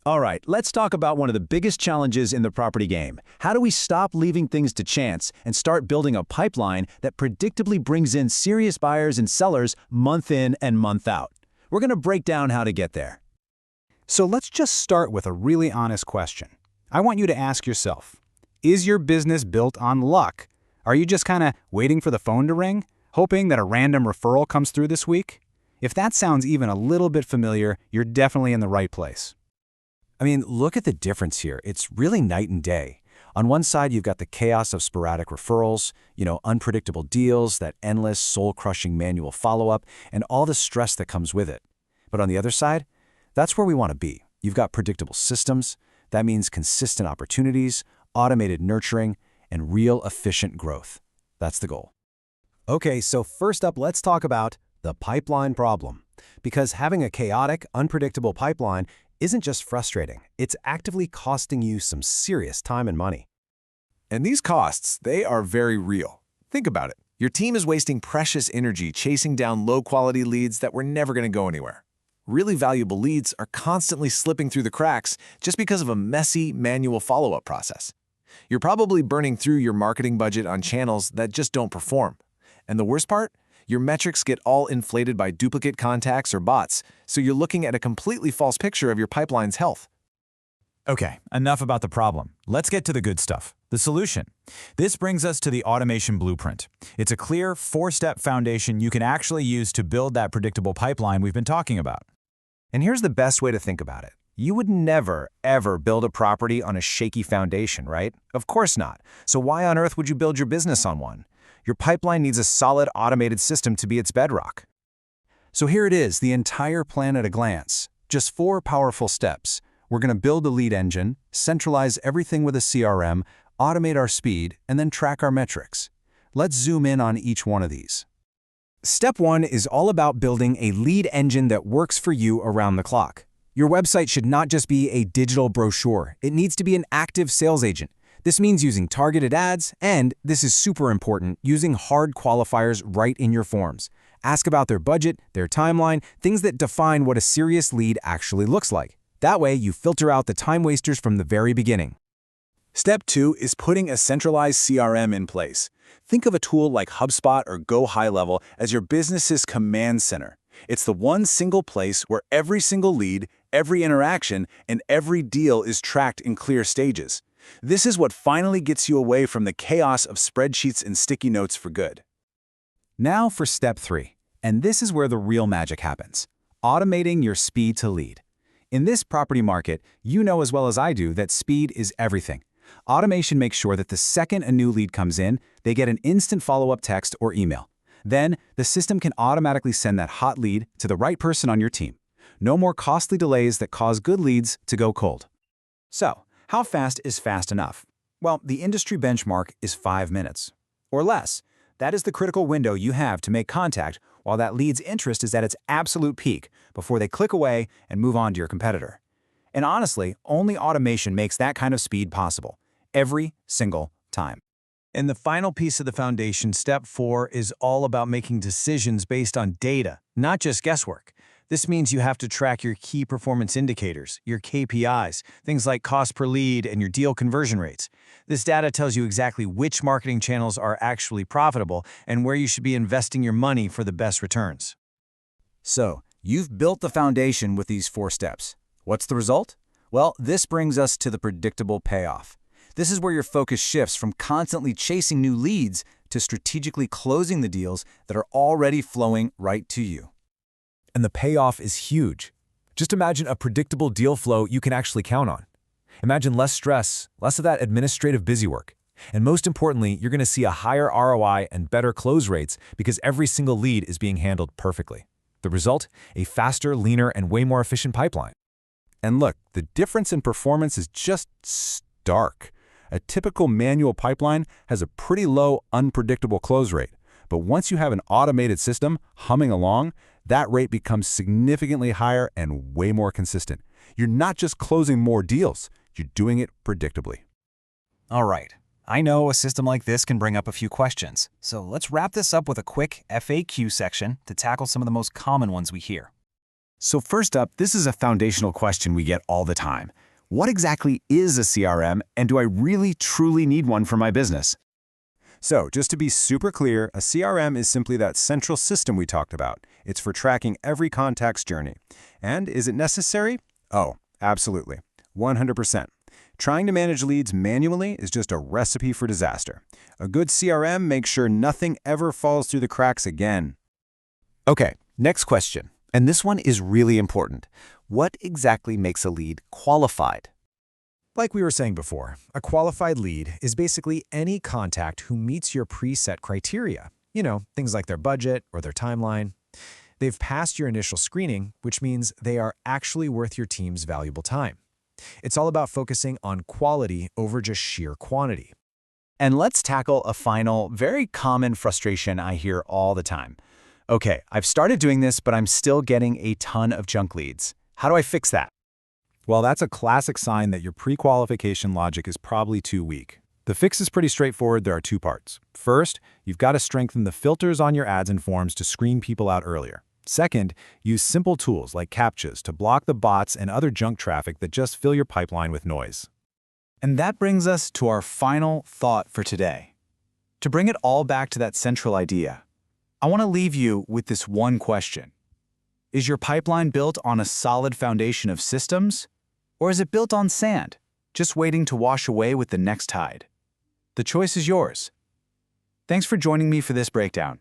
All right, let's talk about one of the biggest challenges in the property game. How do we stop leaving things to chance and start building a pipeline that predictably brings in serious buyers and sellers month in and month out? We're going to break down how to get there. So let's just start with a really honest question. I want you to ask yourself, is your business built on luck? Are you just kind of waiting for the phone to ring, hoping that a random referral comes through this week? If that sounds even a little bit familiar, you're definitely in the right place. I mean, look at the difference here. It's really night and day. On one side, you've got the chaos of sporadic referrals, unpredictable deals, that endless, soul-crushing manual follow-up, and all the stress that comes with it. But on the other side, that's where we want to be. You've got predictable systems. That means consistent opportunities, automated nurturing, and real efficient growth. That's the goal. Okay, so first up, let's talk about the pipeline problem. Because having a chaotic, unpredictable pipeline isn't just frustrating, it's actively costing you some serious time and money. And these costs, they are very real. Think about it. Your team is wasting precious energy chasing down low-quality leads that were never going to go anywhere. Really valuable leads are constantly slipping through the cracks just because of a messy, manual follow-up process. You're probably burning through your marketing budget on channels that just don't perform. And the worst part? Your metrics get all inflated by duplicate contacts or bots, so you're looking at a completely false picture of your pipeline's health. Okay, enough about the problem. Let's get to the good stuff, the solution. This brings us to the automation blueprint. It's a clear, four-step foundation you can actually use to build that predictable pipeline we've been talking about. And here's the best way to think about it. You would never, ever build a property on a shaky foundation, right? Of course not. So why on earth would you build your business on one? Your pipeline needs a solid automated system to be its bedrock. So here it is, the entire plan at a glance. Just 4 powerful steps. We're going to build a lead engine, centralize everything with a CRM, automate our speed, and then track our metrics. Let's zoom in on each one of these. Step 1 is all about building a lead engine that works for you around the clock. Your website should not just be a digital brochure. It needs to be an active sales agent. This means using targeted ads and, this is super important, using hard qualifiers right in your forms. Ask about their budget, their timeline, things that define what a serious lead actually looks like. That way, you filter out the time wasters from the very beginning. Step 2 is putting a centralized CRM in place. Think of a tool like HubSpot or Go High Level as your business's command center. It's the one single place where every single lead, every interaction, and every deal is tracked in clear stages. This is what finally gets you away from the chaos of spreadsheets and sticky notes for good. Now for step 3, and this is where the real magic happens. Automating your speed to lead. In this property market, you know as well as I do that speed is everything. Automation makes sure that the second a new lead comes in, they get an instant follow-up text or email. Then, the system can automatically send that hot lead to the right person on your team. No more costly delays that cause good leads to go cold. So, how fast is fast enough? Well, the industry benchmark is 5 minutes or less. That is the critical window you have to make contact while that lead's interest is at its absolute peak before they click away and move on to your competitor. And honestly, only automation makes that kind of speed possible, every single time. And the final piece of the foundation, step 4, is all about making decisions based on data, not just guesswork. This means you have to track your key performance indicators, your KPIs, things like cost per lead and your deal conversion rates. This data tells you exactly which marketing channels are actually profitable and where you should be investing your money for the best returns. So, you've built the foundation with these 4 steps. What's the result? Well, this brings us to the predictable payoff. This is where your focus shifts from constantly chasing new leads to strategically closing the deals that are already flowing right to you. And the payoff is huge. Just imagine a predictable deal flow you can actually count on. Imagine less stress, less of that administrative busywork. And most importantly, you're going to see a higher ROI and better close rates because every single lead is being handled perfectly. The result? A faster, leaner, and way more efficient pipeline. And look, the difference in performance is just stark. A typical manual pipeline has a pretty low, unpredictable close rate. But once you have an automated system humming along, that rate becomes significantly higher and way more consistent. You're not just closing more deals, you're doing it predictably. All right, I know a system like this can bring up a few questions, so let's wrap this up with a quick FAQ section to tackle some of the most common ones we hear. So first up, this is a foundational question we get all the time. What exactly is a CRM, and do I really truly need one for my business? So, just to be super clear, a CRM is simply that central system we talked about. It's for tracking every contact's journey. And is it necessary? Oh, absolutely. 100%. Trying to manage leads manually is just a recipe for disaster. A good CRM makes sure nothing ever falls through the cracks again. Okay, next question. And this one is really important. What exactly makes a lead qualified? Like we were saying before, a qualified lead is basically any contact who meets your preset criteria. You know, things like their budget or their timeline. They've passed your initial screening, which means they are actually worth your team's valuable time. It's all about focusing on quality over just sheer quantity. And let's tackle a final, very common frustration I hear all the time. Okay, I've started doing this, but I'm still getting a ton of junk leads. How do I fix that? Well, that's a classic sign that your pre-qualification logic is probably too weak. The fix is pretty straightforward. There are two parts. First, you've got to strengthen the filters on your ads and forms to screen people out earlier. Second, use simple tools like CAPTCHAs to block the bots and other junk traffic that just fill your pipeline with noise. And that brings us to our final thought for today. To bring it all back to that central idea, I want to leave you with this one question. Is your pipeline built on a solid foundation of systems? Or is it built on sand, just waiting to wash away with the next tide? The choice is yours. Thanks for joining me for this breakdown.